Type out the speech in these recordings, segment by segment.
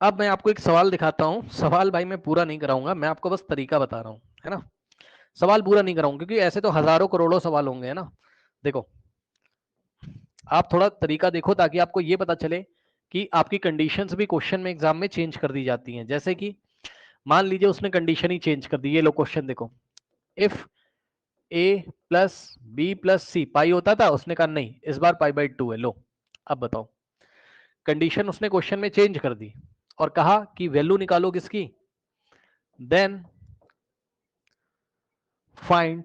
अब मैं आपको एक सवाल दिखाता हूँ। सवाल भाई मैं पूरा नहीं कराऊंगा, मैं आपको बस तरीका बता रहा हूँ, है ना। सवाल पूरा नहीं कराऊंगा क्योंकि ऐसे तो हजारों करोड़ों सवाल होंगे, है ना। देखो, आप थोड़ा तरीका देखो ताकि आपको ये पता चले कि आपकी कंडीशंस भी क्वेश्चन में एग्जाम में चेंज कर दी जाती हैं। जैसे कि मान लीजिए उसने कंडीशन ही चेंज कर दी। ये लो क्वेश्चन देखो, if A plus B plus C pi होता था, उसने कहा नहीं इस बार पाई बाई 2 है। लो अब बताओ, कंडीशन उसने क्वेश्चन में चेंज कर दी और कहा कि वैल्यू निकालो किसकी, देन फाइंड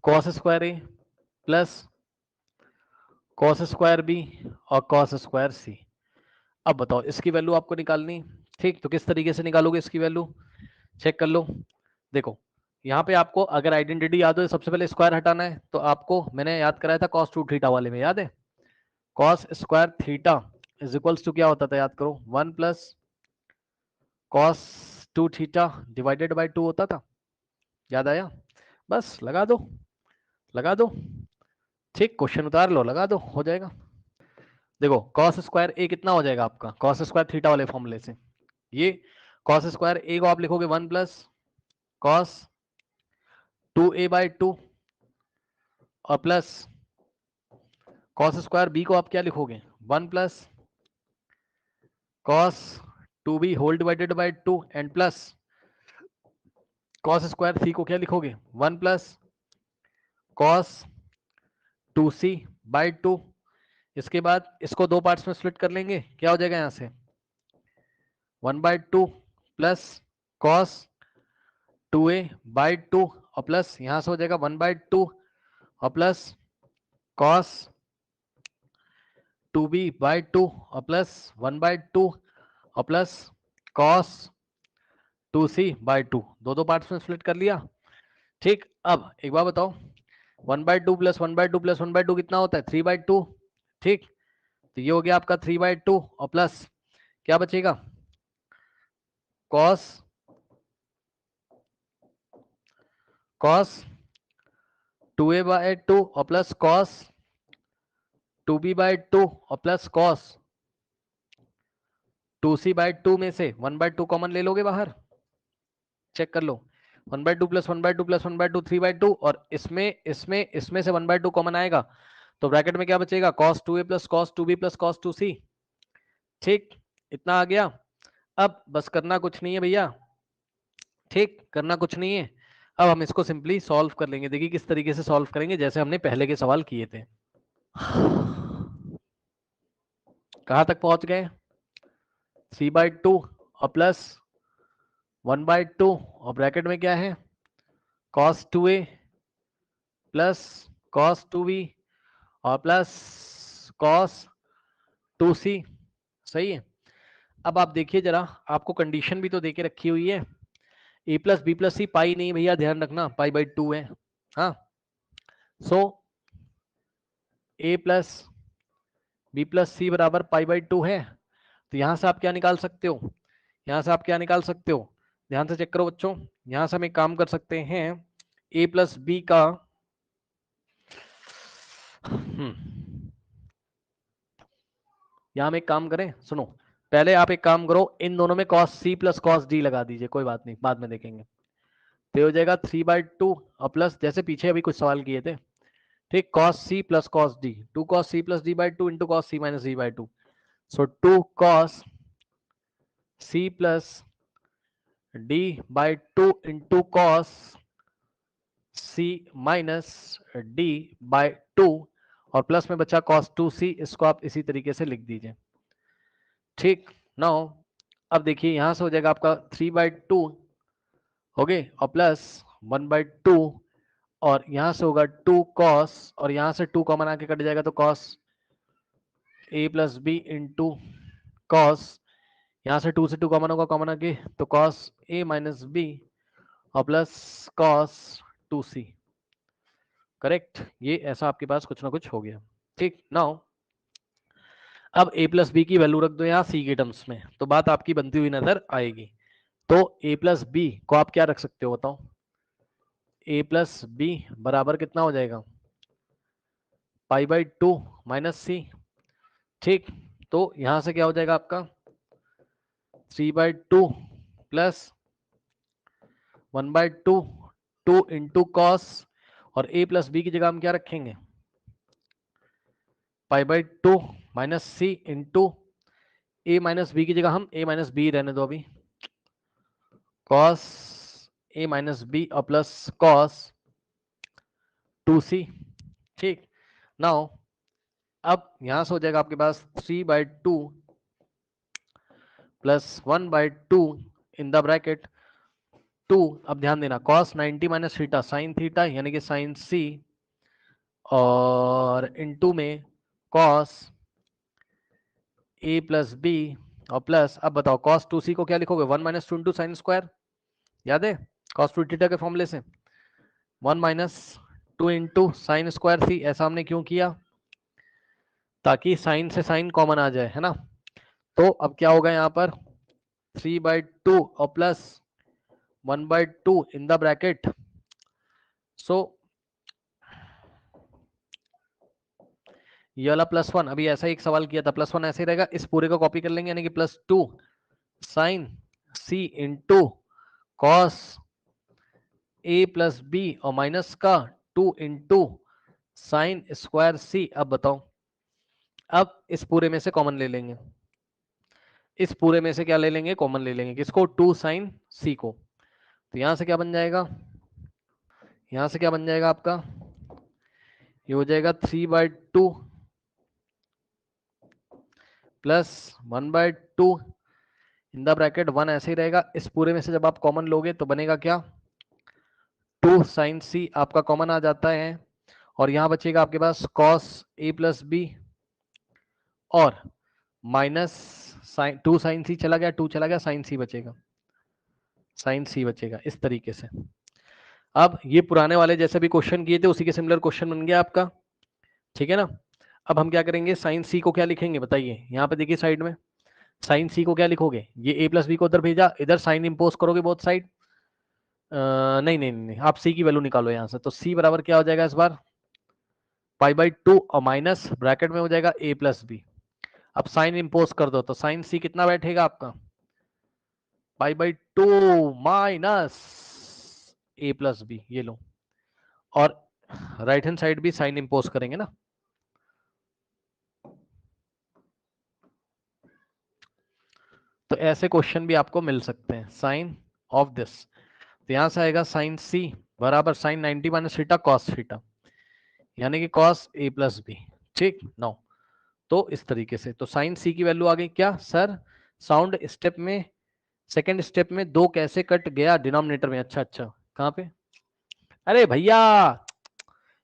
कॉस स्क्वायर ए प्लस कॉस स्क्वायर बी और कॉस स्क्वायर सी। अब बताओ इसकी वैल्यू आपको निकालनी। ठीक, तो किस तरीके से निकालोगे इसकी वैल्यू, चेक कर लो। देखो यहाँ पे आपको अगर आइडेंटिटी याद हो, सबसे पहले स्क्वायर हटाना है, तो आपको मैंने याद कराया था कॉस टू थीटा वाले में, याद है। Cos square theta is equals to क्या होता था, याद करो, 1 plus cos two theta divided by 2 होता था। याद आया, बस लगा दो, लगा दो। ठीक, क्वेश्चन उतार लो, लगा दो, हो जाएगा। देखो कॉस स्क्वायर ए कितना हो जाएगा आपका, कॉस स्क्वायर थीटा वाले फॉर्मूले से ये कॉस स्क्वायर ए को आप लिखोगे 1 प्लस कॉस 2a/2 और प्लस कॉस स्क्वायर बी को आप क्या लिखोगे, 1 plus cos 2b whole divided by 2 and plus cos square C को क्या लिखोगे, 1 प्लस कॉस 2c/2। इसके बाद इसको दो पार्ट्स में स्प्लिट कर लेंगे, क्या हो जाएगा यहां से 1/2 प्लस कॉस 2a/2 और प्लस यहां से हो जाएगा 1/2 और प्लस कॉस 2b/2 और प्लस 1/2 और प्लस कॉस 2c/2। दो पार्ट्स में स्प्लिट कर लिया। ठीक, अब एक बार बताओ 1/2 प्लस 1/2 प्लस 1/2 कितना होता है, 3/2। ठीक, तो ये हो गया आपका 3/2 और प्लस क्या बचेगा, कॉस कॉस 2a/2 और प्लस कॉस 2b/2 और प्लस कॉस 2c/2 में से 1/2 कॉमन ले लोगे बाहर, चेक कर लो। 1/2 प्लस 1/2 प्लस 1/2 3/2 और इसमें इसमें इसमें से 1/2 कॉमन आएगा, तो ब्रैकेट में क्या बचेगा, cos 2a plus cos 2b plus cos 2c। ठीक, इतना आ गया। अब बस करना कुछ नहीं है भैया, ठीक, करना कुछ नहीं है। अब हम इसको सिंपली सॉल्व कर लेंगे। देखिए किस तरीके से सॉल्व करेंगे, जैसे हमने पहले के सवाल किए थे। कहां तक पहुंच गए, 3/2 और प्लस 1/2 और ब्रैकेट में क्या है, cos 2a plus cos 2b और प्लस cos 2c। सही है। अब आप देखिए जरा, आपको कंडीशन भी तो देके रखी हुई है, ए प्लस बी प्लस सी पाई नहीं भैया, ध्यान रखना पाई बाई 2 है। हाँ, सो ए प्लस बी प्लस सी बराबर पाई बाई 2 है। तो यहां से आप क्या निकाल सकते हो, यहां से आप क्या निकाल सकते हो, ध्यान से चेक करो बच्चों। यहां से हम एक काम कर सकते हैं, ए प्लस बी का यहां हम एक काम करें, सुनो, पहले आप एक काम करो, इन दोनों में cos c plus cos d लगा दीजिए, कोई बात नहीं बाद में देखेंगे। तो हो जाएगा 3/2 और प्लस जैसे पीछे अभी कुछ सवाल किए थे। ठीक, cos c plus cos d, 2 cos c plus d/2 into cos c minus d/2। सो 2 cos c plus d/2 into cos c minus d/2 और प्लस में बचा cos 2c, इसको आप इसी तरीके से लिख दीजिए। ठीक, नाउ अब देखिए यहां से हो जाएगा आपका 3/2 हो गए और प्लस 1/2 और यहां से होगा 2 cos और यहां से 2 कॉमन आके कट जाएगा, तो cos a plus B into cos, यहां से 2 से 2 कॉमन होगा, कॉमन आके तो cos a माइनस बी और प्लस cos 2c। करेक्ट, ये ऐसा आपके पास कुछ ना कुछ हो गया। ठीक, नाउ अब a प्लस बी की वैल्यू रख दो यहाँ c के टर्म्स में, तो बात आपकी बनती हुई नजर आएगी। तो a प्लस बी को आप क्या रख सकते हो बताओ, a प्लस बी बराबर कितना हो जाएगा, पाई बाई 2 माइनस सी। ठीक, तो यहां से क्या हो जाएगा आपका 3/2 प्लस 1/2 2 इंटू कॉस, और a प्लस बी की जगह हम क्या रखेंगे π/2 minus C into a minus B की जगह हम a माइनस बी रहने दो अभी, कॉस a माइनस बी और प्लस कॉस 2c। ठीक, नाउ अब यहां से हो जाएगा आपके पास 3/2 प्लस 1/2 इन द ब्रैकेट 2। अब ध्यान देना cos 90 minus theta sine theta यानी कि साइन सी, और इनटू में cos a प्लस बी, और प्लस अब बताओ cos 2c को क्या लिखोगे 1 माइनस 2 इंटू साइन स्क्वायर, याद है cos 2 थीटा के फॉर्मूले से 1 माइनस 2 इंटू साइन स्क्वायर सी। ऐसा हमने क्यों किया, ताकि साइन से साइन कॉमन आ जाए, है ना। तो अब क्या होगा यहाँ पर 3/2 और प्लस 1/2 इन द ब्रैकेट, सो ये वाला +1, अभी ऐसा ही एक सवाल किया था, +1 ऐसे ही रहेगा, इस पूरे को कॉपी कर लेंगे यानी कि +2 sign C into cos A plus B और माइनस का 2 इंटू साइन स्क्वायर सी। अब बताओ, अब इस पूरे में से कॉमन ले लेंगे, इस पूरे में से क्या ले लेंगे कॉमन ले लेंगे, किसको 2 साइन सी को। तो यहां से क्या बन जाएगा, यहां से क्या बन जाएगा आपका, ये हो जाएगा 3/2 प्लस 1/2 इन द ब्रैकेट 1 ऐसे ही रहेगा, इस पूरे में से जब आप कॉमन लोगे तो बनेगा क्या 2 साइन सी आपका कॉमन आ जाता है, और यहां बचेगा आपके पास cos a प्लस बी और माइनस साइन 2 साइन सी चला गया, 2 चला गया, साइन सी बचेगा, साइन सी बचेगा इस तरीके से। अब ये पुराने वाले जैसे भी क्वेश्चन किए थे उसी के सिमिलर क्वेश्चन बन गया आपका, ठीक है ना। अब हम क्या करेंगे, साइन सी को क्या लिखेंगे बताइए, यहाँ पे देखिए साइड में साइन सी को क्या लिखोगे, ये a प्लस बी को उधर भेजा, इधर साइन इंपोज करोगे बोथ साइड, नहीं नहीं नहीं आप सी की वैल्यू निकालो यहाँ से, तो सी बराबर क्या हो जाएगा इस बार π/2 और माइनस ब्रैकेट में हो जाएगा a प्लस बी। अब साइन इंपोज कर दो तो साइन सी कितना बैठेगा आपका π/2 माइनस a प्लस बी, ये लो, और राइट हैंड साइड भी साइन इंपोज करेंगे ना, तो ऐसे क्वेश्चन भी आपको मिल सकते हैं साइन ऑफ दिस। तो यहां से आएगा साइन सी बराबर sine 90 minus theta cos theta यानी कि कॉस a प्लस बी। ठीक, नो तो इस तरीके से, तो साइन सी की वैल्यू आ गई क्या सर, साउंड स्टेप में सेकंड स्टेप में 2 कैसे कट गया डिनोमिनेटर में, अच्छा अच्छा कहां पे, अरे भैया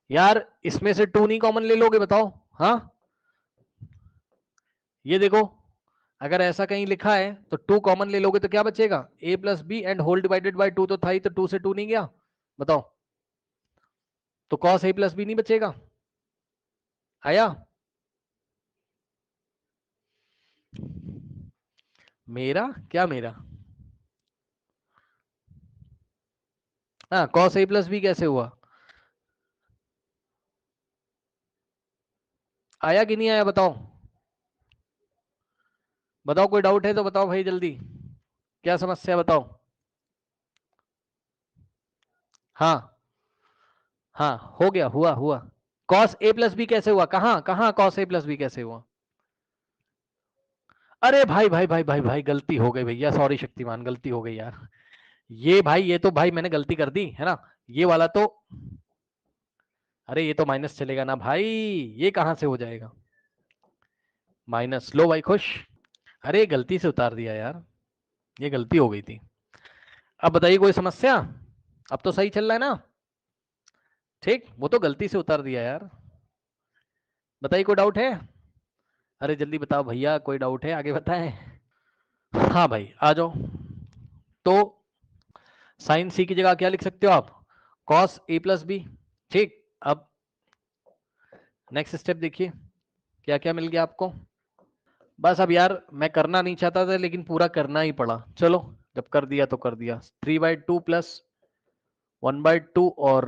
यार इसमें से 2 नहीं कॉमन ले लोगे बताओ, हाँ ये देखो अगर ऐसा कहीं लिखा है तो 2 कॉमन ले लोगे तो क्या बचेगा a plus B and whole divided by 2 तो था ही, तो 2 से 2 नहीं गया, बताओ तो cos a प्लस बी नहीं बचेगा, आया मेरा क्या मेरा, हाँ cos a प्लस बी कैसे हुआ, आया कि नहीं आया बताओ, बताओ कोई डाउट है तो बताओ भाई जल्दी, क्या समस्या बताओ, हाँ हाँ हो गया, हुआ हुआ, cos a प्लस बी कैसे हुआ, कहाँ कहाँ cos a प्लस बी कैसे हुआ, अरे भाई भाई भाई भाई भाई गलती हो गई भैया, सॉरी शक्तिमान गलती हो गई यार, ये भाई ये तो भाई मैंने गलती कर दी है ना, ये वाला तो, अरे ये तो माइनस चलेगा ना भाई, ये कहां से हो जाएगा माइनस, लो भाई खुश, अरे गलती से उतार दिया यार, ये गलती हो गई थी। अब बताइए कोई समस्या, अब तो सही चल रहा है ना, ठीक वो तो गलती से उतार दिया यार, बताइए कोई डाउट है, अरे जल्दी बताओ भैया कोई डाउट है आगे बताएं, हाँ भाई आ जाओ, तो साइन सी की जगह क्या लिख सकते हो आप cos a प्लस बी। ठीक, अब नेक्स्ट स्टेप देखिए क्या क्या मिल गया आपको, बस अब यार मैं करना नहीं चाहता था लेकिन पूरा करना ही पड़ा, चलो जब कर दिया तो कर दिया, 3/2 प्लस 1/2 और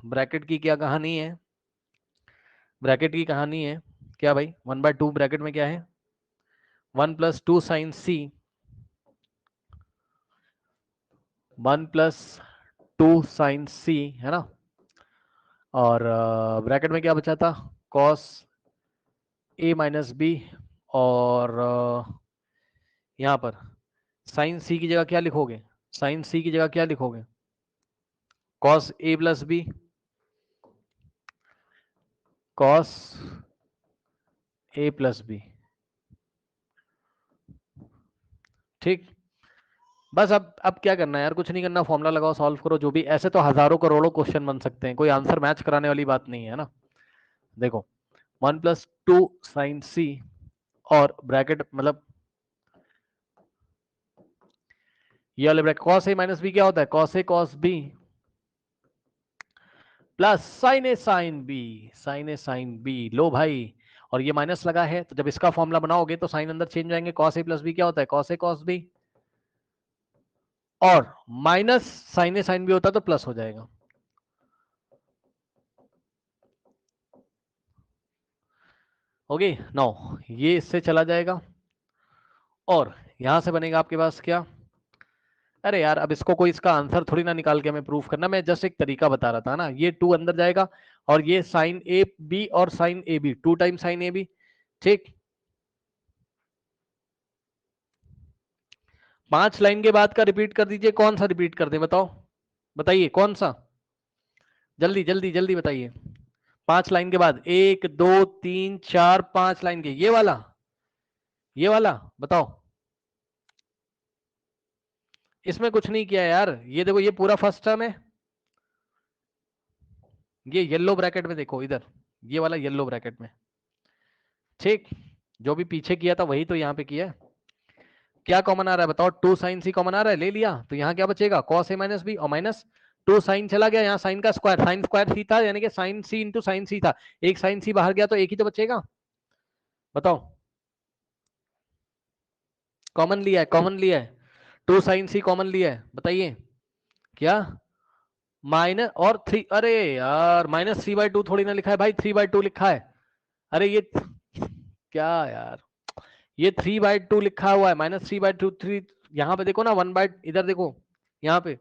ब्रैकेट की क्या कहानी है, ब्रैकेट की कहानी है क्या भाई 1/2 ब्रैकेट में क्या है 1 + 2 sin c 1 + 2 sin c है ना, और ब्रैकेट में क्या बचा था cos a - b, और यहां पर sin c की जगह क्या लिखोगे, sin c की जगह क्या लिखोगे cos a + b, cos a + b। ठीक, बस अब क्या करना है यार, कुछ नहीं करना, फॉर्मूला लगाओ, सॉल्व करो जो भी, ऐसे तो हजारों करोड़ों क्वेश्चन बन सकते हैं, कोई आंसर मैच कराने वाली बात नहीं है ना। देखो 1 + 2 sin c, और ब्रैकेट मतलब ये वाले ब्रैकेट cos a - b क्या होता है cos a cos b plus sin a sin b, sin a sin b, लो भाई, और ये माइनस लगा है तो जब इसका फॉर्मूला बनाओगे तो साइन अंदर चेंज आएंगे, cos a + b क्या होता है cos a cos b, और minus sin a sin b होता है तो प्लस हो जाएगा। ओके नो, ये इससे चला जाएगा, और यहां से बनेगा आपके पास क्या, अरे यार अब इसको कोई इसका आंसर थोड़ी ना निकाल के हमें प्रूफ करना, मैं जस्ट एक तरीका बता रहा था ना, ये 2 अंदर जाएगा, और ये साइन ए बी और sine A B 2 time sine A B. ठीक, 5 लाइन के बाद का रिपीट कर दीजिए, कौन सा रिपीट कर दे बताओ, बताइए कौन सा, जल्दी जल्दी जल्दी बताइए। 5 लाइन के बाद 1 2 3 4 5 लाइन के, ये वाला बताओ। इसमें कुछ नहीं किया यार, ये देखो ये पूरा फर्स्ट टर्म है, ये येलो ब्रैकेट में देखो इधर, ये वाला येलो ब्रैकेट में। ठीक, जो भी पीछे किया था वही तो यहाँ पे किया है। क्या कॉमन आ रहा है बताओ, 2 sin c कॉमन आ रहा है, ले लिया, तो यहाँ क्या बचेगा cos a - b, और माइनस 2 sin चला गया, यहाँ sin का स्क्वायर, sin स्क्वायर c था, यानी कि sin c into sin c था, एक sin c बाहर गया तो एक ही तो बचेगा, बताओ। कॉमन लिया है, कॉमन लिया है, 2 sin c कॉमन लिया है, बताइए क्या, माइनस और 3, अरे यार -3/2 थोड़ी ना लिखा है भाई, 3/2 लिखा है, अरे ये क्या यार, ये 3/2 लिखा हुआ है, -3/2 3, यहाँ पे देखो ना 1 इधर देखो, यहाँ पे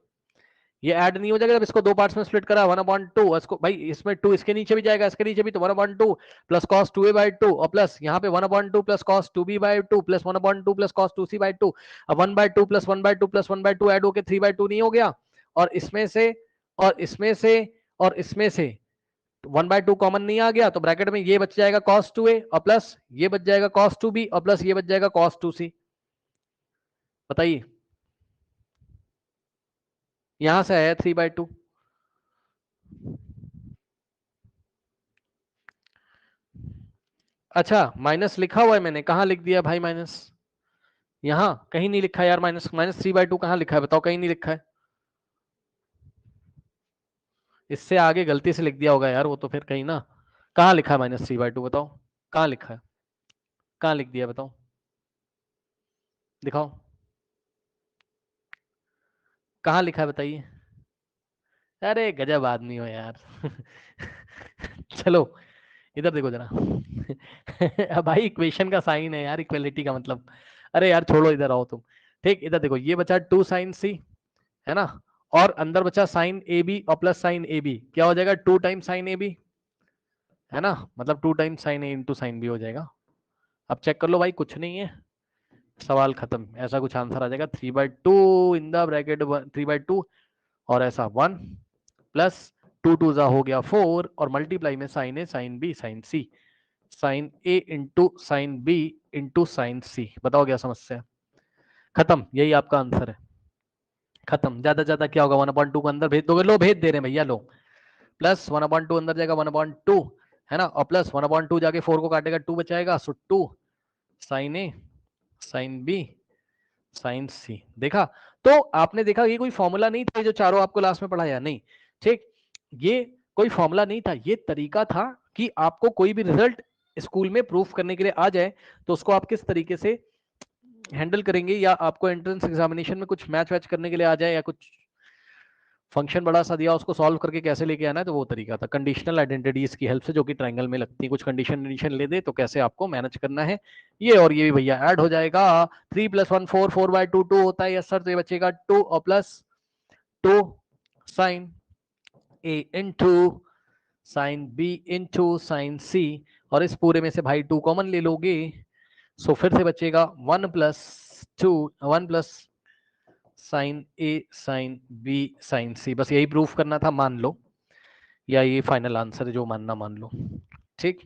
ये ऐड नहीं हो जाएगा जब इसको दो पार्ट्स में स्प्लिट करा 1/2, इसको भाई इसमें 2 इसके नीचे भी जाएगा, इसके नीचे भी, तो 1/2 प्लस cos 2a/2, और प्लस यहाँ पे 1/2 plus cos 2b/2 plus 1/2 plus cos 2c/2, अब 1/2 प्लस 1/2 प्लस 1/2 ऐड होके 3/2 नहीं हो गया, और इसमें से और इसमें से और इसमें से 1/2 कॉमन नहीं आ गया, तो ब्रैकेट में ये बच जाएगा cos 2a, और प्लस ये बच जाएगा cos 2b, और प्लस ये बच जाएगा cos 2c, बताइए, यहां से आया 3/2। अच्छा माइनस लिखा हुआ है मैंने, कहाँ लिख दिया भाई माइनस, यहाँ कहीं नहीं लिखा यार, -3/2 कहाँ लिखा है बताओ, कहीं नहीं लिखा है, इससे आगे गलती से लिख दिया होगा यार वो तो, फिर कहीं ना, कहाँ लिखा है -3/2 बताओ, कहाँ लिखा है, कहाँ लिख दिया बताओ, दिखाओ कहाँ लिखा है बताइए, अरे गजब आदमी हो यार चलो इधर देखो जरा अब भाई इक्वेशन का साइन है यार, इक्वलिटी का मतलब, अरे यार छोड़ो इधर आओ तुम। ठीक, इधर देखो ये बचा 2 sin c है ना, और अंदर बचा sin ए बी और प्लस sin ए बी, क्या हो जाएगा 2 टाइम sin ए बी, है ना, मतलब 2 time sin a into sin b हो जाएगा। अब चेक कर लो भाई, कुछ नहीं है, सवाल खत्म, ऐसा कुछ आंसर आ जाएगा 3/2 इन द ब्रैकेट 3/2, और ऐसा 1 प्लस 2 2 जा हो गया 4, और मल्टीप्लाई में sin a sin b sin c, sin a into sin b into sin c, बताओ क्या समस्या है, खत्म, यही आपका आंसर है, खत्म। ज्यादा क्या होगा 1/2 को अंदर भेज दोगे, लो भेज दे रहे हैं भैया, लो प्लस 1/2 अंदर जाएगा 1/2 है ना, और प्लस 1/2 जाके 4 को काटेगा 2 बचाएगा, सो 2 sin a sin b sin c, देखा, तो आपने देखा ये कोई फॉर्मूला नहीं था जो चारों आपको लास्ट में पढ़ाया, नहीं, ठीक, ये कोई फॉर्मूला नहीं था, ये तरीका था कि आपको कोई भी रिजल्ट स्कूल में प्रूफ करने के लिए आ जाए तो उसको आप किस तरीके से हैंडल करेंगे, या आपको एंट्रेंस एग्जामिनेशन में कुछ मैच वैच करने के लिए आ जाए, या कुछ फंक्शन बड़ा सा दिया, उसको सॉल्व करके कैसे लेके आना है, तो वो तरीका था कंडीशनल आइडेंटिटीज की हेल्प से, जो कि ट्रायंगल में लगती है। कुछ कंडीशन ले दे तो कैसे आपको मैनेज करना है ये, और ये भी भैया ऐड हो जाएगा। 3 + 1 4, 4/2 2 होता है यस सर, तो ये बचेगा 2 और plus 2 sine A into sine B into sine C, और इस पूरे में से भाई 2 कॉमन ले लोगे, सो फिर से बचेगा 1 + 2 1 प्लस साइन ए साइन बी साइन सी। बस यही प्रूफ करना था, मान लो, या ये फाइनल आंसर है, जो मानना मान लो। ठीक।